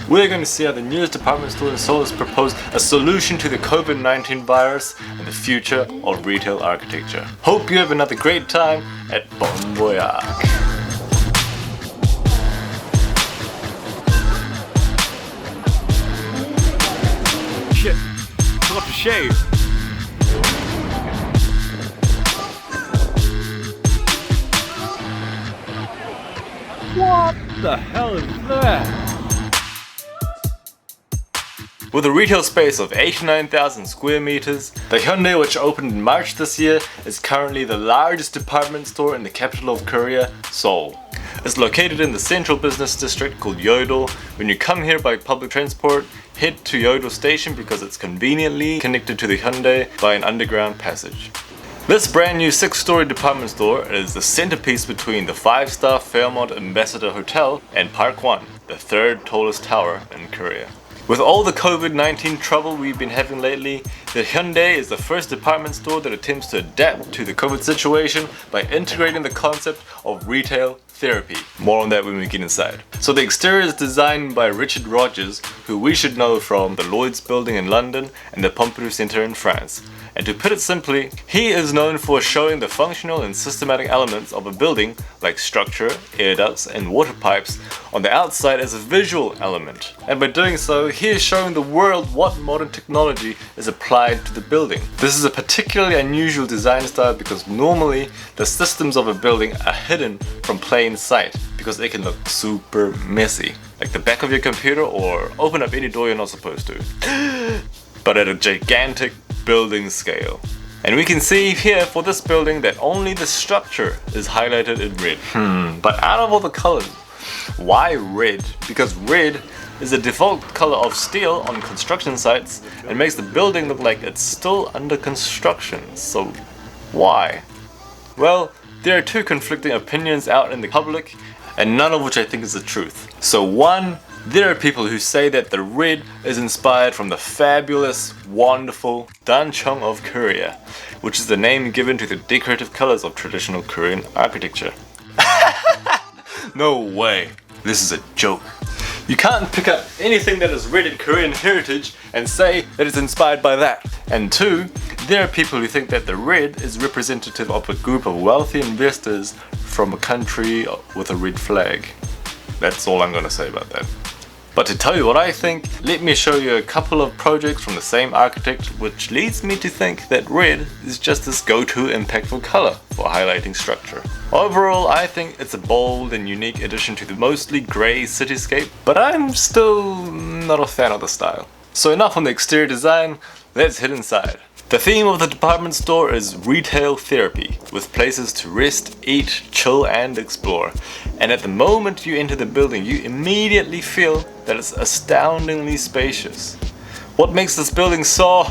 we're going to see how the newest department store in Seoul has proposed a solution to the COVID-19 virus and the future of retail architecture. Hope you have another great time at Bon Voyage. Shit, forgot to shave. What the hell is that? With a retail space of 89,000 square meters, the Hyundai, which opened in March this year, is currently the largest department store in the capital of Korea, Seoul. It's located in the central business district called Yeouido. When you come here by public transport, head to Yeouido Station because it's conveniently connected to the Hyundai by an underground passage. This brand new 6-story department store is the centerpiece between the 5-star Fairmont Ambassador Hotel and Park One, the third tallest tower in Korea. With all the COVID-19 trouble we've been having lately, the Hyundai is the first department store that attempts to adapt to the COVID situation by integrating the concept of retail therapy. More on that when we get inside. So the exterior is designed by Richard Rogers, who we should know from the Lloyd's building in London and the Pompidou Centre in France. And to put it simply, he is known for showing the functional and systematic elements of a building like structure, air ducts and water pipes on the outside as a visual element. And by doing so, he is showing the world what modern technology is applied to the building. This is a particularly unusual design style because normally the systems of a building are hidden from plain sight because they can look super messy, like the back of your computer or open up any door you're not supposed to. But at a gigantic building scale. And we can see here for this building that only the structure is highlighted in red. But out of all the colors, why red? Because red is the default color of steel on construction sites and makes the building look like it's still under construction. So why? Well, there are two conflicting opinions out in the public and none of which I think is the truth. So one, there are people who say that the red is inspired from the fabulous, wonderful Dancheong of Korea, which is the name given to the decorative colors of traditional Korean architecture. No way. This is a joke. You can't pick up anything that is red in Korean heritage and say that it's inspired by that. And two, there are people who think that the red is representative of a group of wealthy investors from a country with a red flag. That's all I'm gonna say about that. But to tell you what I think, let me show you a couple of projects from the same architect, which leads me to think that red is just this go-to impactful color for highlighting structure. Overall, I think it's a bold and unique addition to the mostly grey cityscape, but I'm still not a fan of the style. So enough on the exterior design, let's head inside. The theme of the department store is retail therapy, with places to rest, eat, chill and explore. And at the moment you enter the building, you immediately feel that it's astoundingly spacious. What makes this building so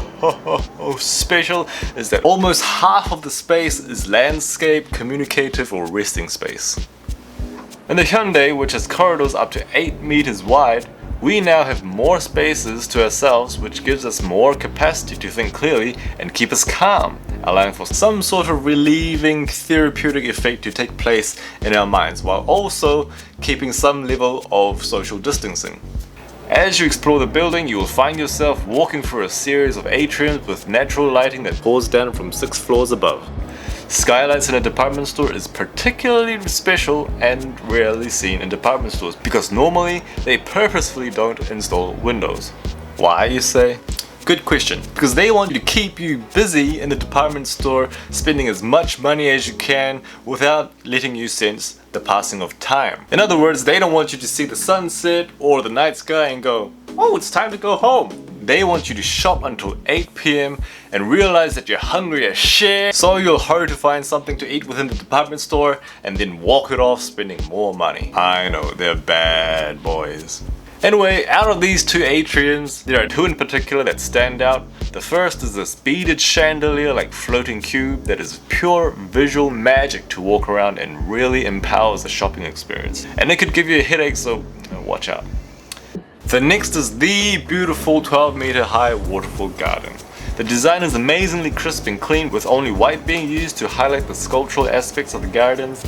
special is that almost half of the space is landscape, communicative or resting space. In the Hyundai, which has corridors up to 8 meters wide, we now have more spaces to ourselves, which gives us more capacity to think clearly and keep us calm, allowing for some sort of relieving therapeutic effect to take place in our minds, while also keeping some level of social distancing. As you explore the building, you will find yourself walking through a series of atriums with natural lighting that pours down from 6 floors above. Skylights in a department store is particularly special and rarely seen in department stores because normally they purposefully don't install windows. Why, you say? Good question. Because they want to keep you busy in the department store, spending as much money as you can without letting you sense the passing of time. In other words, they don't want you to see the sunset or the night sky and go, oh, it's time to go home. They want you to shop until 8 PM and realize that you're hungry as shit, so you'll hurry to find something to eat within the department store and then walk it off spending more money. I know, they're bad boys. Anyway, out of these 2 atriums, there are 2 in particular that stand out. The first is this beaded chandelier like floating cube that is pure visual magic to walk around and really empowers the shopping experience. And it could give you a headache, so watch out. The next is the beautiful 12-meter high waterfall garden. The design is amazingly crisp and clean, with only white being used to highlight the sculptural aspects of the gardens.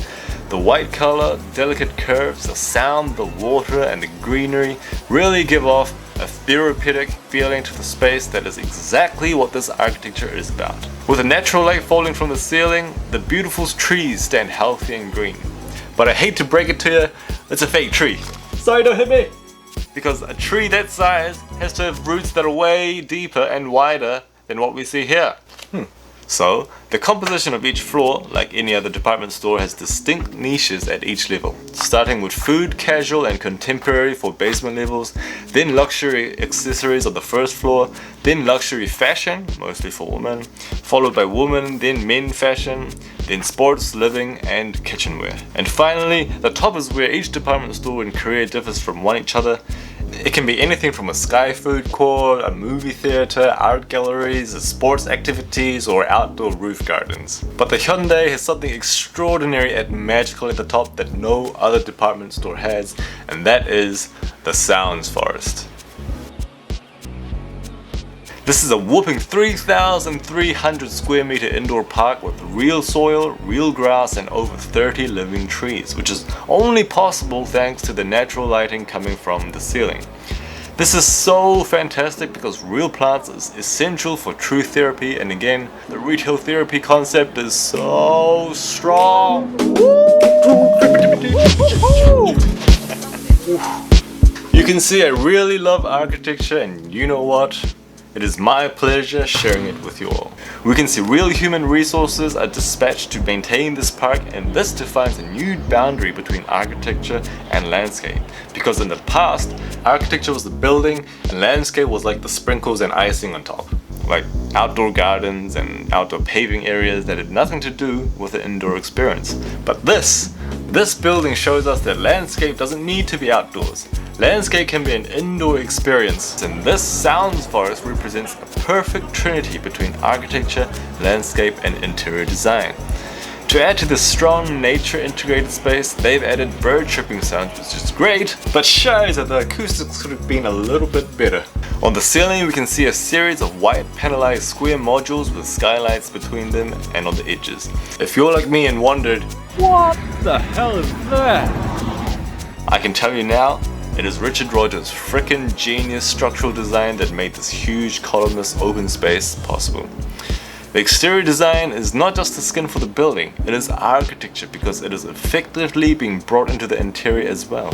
The white color, delicate curves, the sound, the water, and the greenery really give off a therapeutic feeling to the space that is exactly what this architecture is about. With a natural light falling from the ceiling, the beautiful trees stand healthy and green. But I hate to break it to you, it's a fake tree. Sorry, don't hit me! Because a tree that size has to have roots that are way deeper and wider than what we see here. So, the composition of each floor, like any other department store, has distinct niches at each level. Starting with food, casual and contemporary for basement levels, then luxury accessories on the first floor, then luxury fashion, mostly for women, followed by women, then men fashion, then sports, living and kitchenware. And finally, the top is where each department store in Korea differs from one each other. It can be anything from a sky food court, a movie theater, art galleries, sports activities, or outdoor roof gardens. But the Hyundai has something extraordinary and magical at the top that no other department store has, and that is the Sounds Forest. This is a whopping 3,300 square meter indoor park with real soil, real grass and over 30 living trees, which is only possible thanks to the natural lighting coming from the ceiling. This is so fantastic because real plants is essential for true therapy, and again, the retail therapy concept is so strong. You can see I really love architecture, and you know what? It is my pleasure sharing it with you all. We can see real human resources are dispatched to maintain this park, and this defines a new boundary between architecture and landscape. Because in the past, architecture was the building and landscape was like the sprinkles and icing on top. Like outdoor gardens and outdoor paving areas that had nothing to do with the indoor experience. But this building shows us that landscape doesn't need to be outdoors. Landscape can be an indoor experience, and this Sounds Forest represents a perfect trinity between architecture, landscape and interior design. To add to this strong nature integrated space, they've added bird chirping sounds, which is great, but shows that the acoustics could have been a little bit better. On the ceiling we can see a series of white panelized square modules with skylights between them and on the edges. If you're like me and wondered, What the hell is that? I can tell you now, it is Richard Rogers' frickin' genius structural design that made this huge columnless open space possible. The exterior design is not just the skin for the building, it is architecture because it is effectively being brought into the interior as well.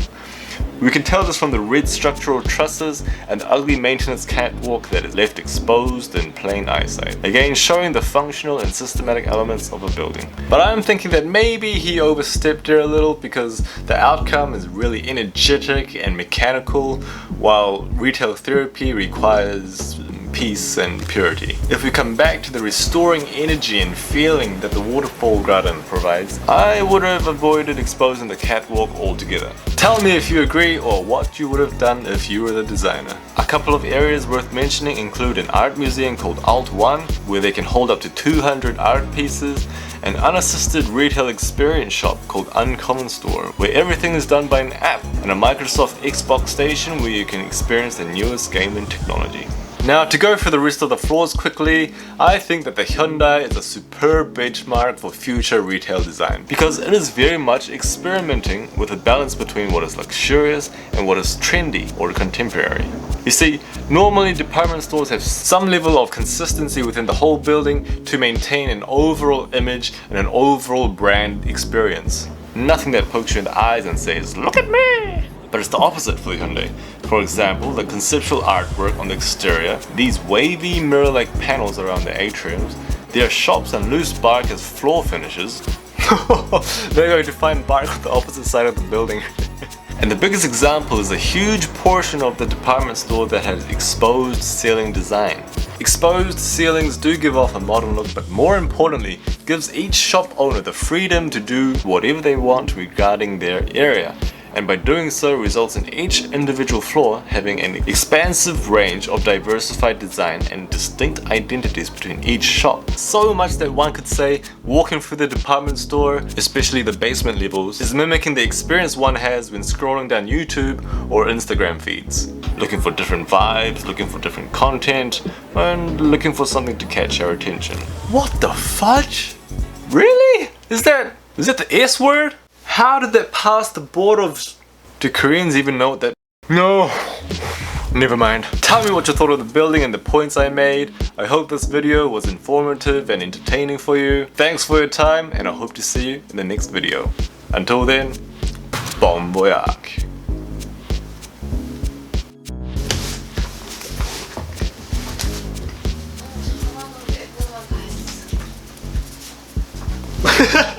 We can tell this from the red structural trusses and the ugly maintenance catwalk that is left exposed in plain eyesight. Again, showing the functional and systematic elements of a building. But I'm thinking that maybe he overstepped there a little because the outcome is really energetic and mechanical, while retail therapy requires peace and purity. If we come back to the restoring energy and feeling that the waterfall garden provides, I would have avoided exposing the catwalk altogether. Tell me if you agree or what you would have done if you were the designer. A couple of areas worth mentioning include an art museum called Alt One, where they can hold up to 200 art pieces, an unassisted retail experience shop called Uncommon Store, where everything is done by an app, and a Microsoft Xbox station where you can experience the newest gaming technology. Now, to go through the rest of the floors quickly, I think that the Hyundai is a superb benchmark for future retail design because it is very much experimenting with a balance between what is luxurious and what is trendy or contemporary. You see, normally department stores have some level of consistency within the whole building to maintain an overall image and an overall brand experience. Nothing that pokes you in the eyes and says, "Look at me!" But it's the opposite for the Hyundai. For example, the conceptual artwork on the exterior, these wavy mirror-like panels around the atriums, their shops and loose bark as floor finishes. They're going to find bark on the opposite side of the building. And the biggest example is a huge portion of the department store that has exposed ceiling design. Exposed ceilings do give off a modern look, but more importantly, gives each shop owner the freedom to do whatever they want regarding their area. And by doing so results in each individual floor having an expansive range of diversified design and distinct identities between each shop. So much that one could say walking through the department store, especially the basement levels, is mimicking the experience one has when scrolling down YouTube or Instagram feeds. Looking for different vibes, looking for different content, and looking for something to catch our attention. What the fudge? Really? Is that the S word? How did that pass the board of... Do Koreans even know what that... No. Never mind. Tell me what you thought of the building and the points I made. I hope this video was informative and entertaining for you. Thanks for your time, and I hope to see you in the next video. Until then, bon voyage. 다 했어.